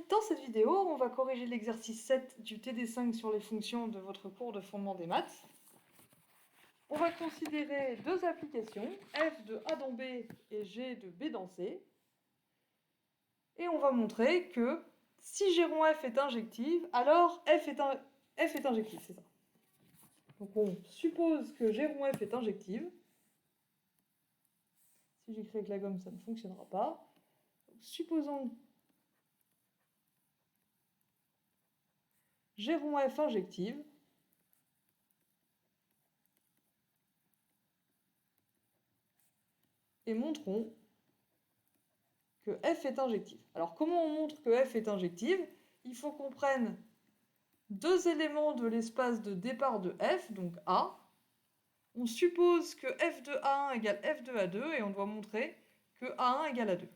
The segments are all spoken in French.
Dans cette vidéo, on va corriger l'exercice 7 du TD5 sur les fonctions de votre cours de fondement des maths. On va considérer deux applications, f de a dans b et g de b dans c. Et on va montrer que si g rond f est injective, alors f est injective, c'est ça. Donc on suppose que g rond f est injective. Si j'écris avec la gomme, ça ne fonctionnera pas. Donc, supposons g rond f injective. Et montrons que f est injective. Alors comment on montre que f est injective? Il faut qu'on prenne deux éléments de l'espace de départ de f, donc A. On suppose que f de A1 égale f de A2 et on doit montrer que A1 égale A2.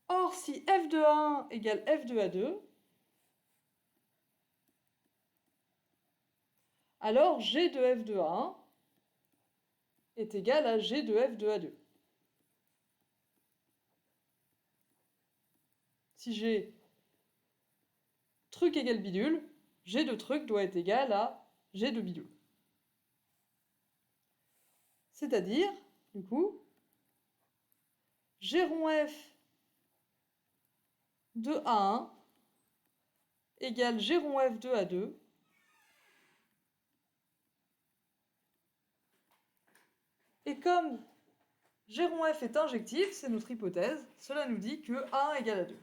Or, si f de A1 égale f de A2, alors g de f de A1 est égal à g de f de A2. Si j'ai truc égale bidule, g de truc doit être égal à g de bidule. C'est-à-dire, du coup, g rond f de A1 égale g rond f de A2 et comme g rond f est injectif, c'est notre hypothèse, cela nous dit que A1 égale A2.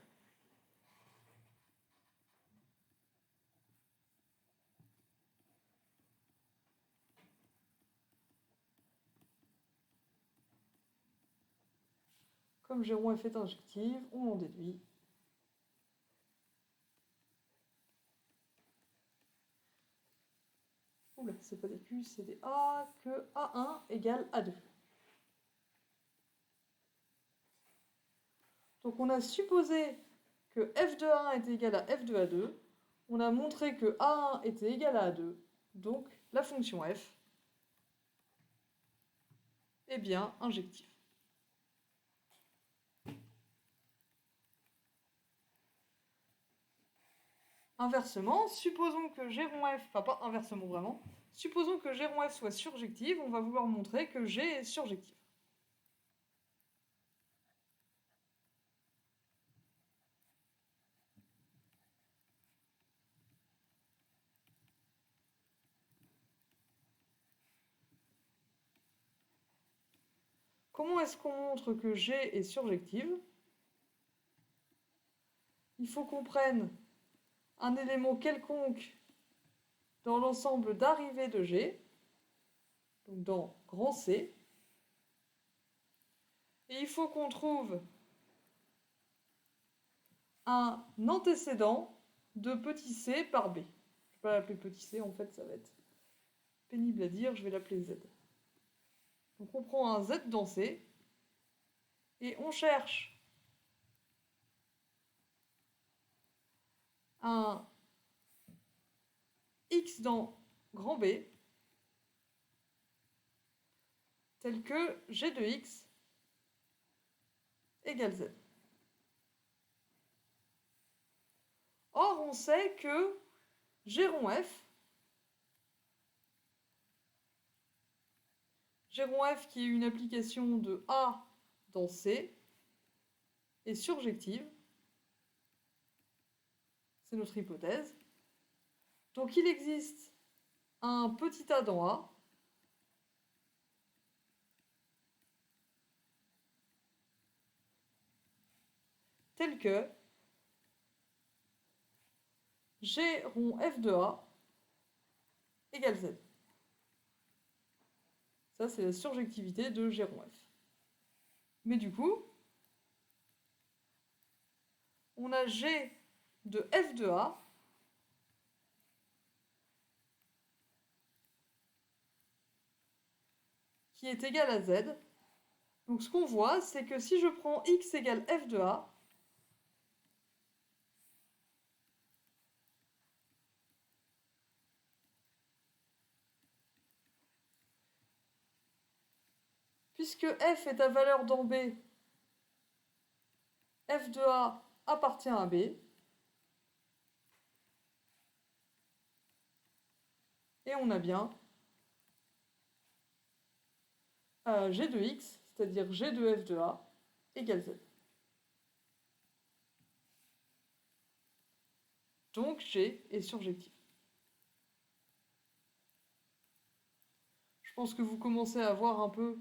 Comme g rond f est injective, on en déduit. Oula, c'est pas des Q, c'est des A, que A1 égale A2. Donc on a supposé que f de A1 était égal à f de A2. On a montré que A1 était égal à A2. Donc la fonction f est bien injective. Inversement, supposons que g rond f, enfin pas inversement vraiment, supposons que g rond f soit surjective, on va vouloir montrer que g est surjective. Comment est-ce qu'on montre que g est surjective? Il faut qu'on prenne un élément quelconque dans l'ensemble d'arrivée de G, donc dans grand C, et il faut qu'on trouve un antécédent de petit c par B. Je ne vais pas l'appeler petit c, en fait ça va être pénible à dire, je vais l'appeler Z. Donc on prend un Z dans C, et on cherche un X dans grand B, tel que G de X égale Z. Or, on sait que G rond F qui est une application de A dans C est surjective. C'est notre hypothèse. Donc il existe un petit a dans A tel que G rond F de A égale Z. Ça, c'est la surjectivité de G rond F. Mais du coup, on a G de F de A qui est égal à Z. Donc ce qu'on voit, c'est que si je prends X égale F de A, Puisque f est à valeur dans B, f de A appartient à B. Et on a bien g de x, c'est-à-dire g de f de A, égale z. Donc g est surjectif. Je pense que vous commencez à voir un peu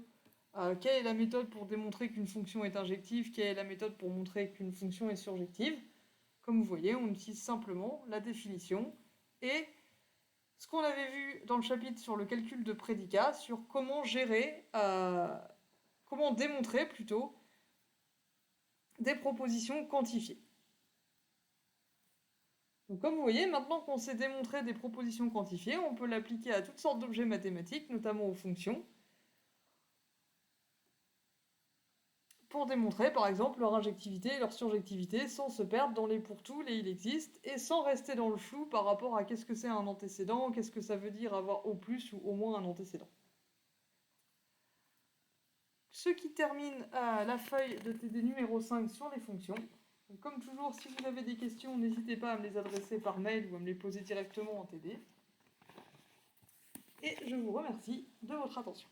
quelle est la méthode pour démontrer qu'une fonction est injective, quelle est la méthode pour montrer qu'une fonction est surjective. Comme vous voyez, on utilise simplement la définition et ce qu'on avait vu dans le chapitre sur le calcul de prédicat, sur comment gérer, comment démontrer plutôt des propositions quantifiées. Donc comme vous voyez, maintenant qu'on sait démontrer des propositions quantifiées, on peut l'appliquer à toutes sortes d'objets mathématiques, notamment aux fonctions, pour démontrer par exemple leur injectivité et leur surjectivité sans se perdre dans les pour-tout, les il existe, et sans rester dans le flou par rapport à qu'est-ce que c'est un antécédent, qu'est-ce que ça veut dire avoir au plus ou au moins un antécédent. Ce qui termine la feuille de TD numéro 5 sur les fonctions. Donc, comme toujours, si vous avez des questions, n'hésitez pas à me les adresser par mail ou à me les poser directement en TD. Et je vous remercie de votre attention.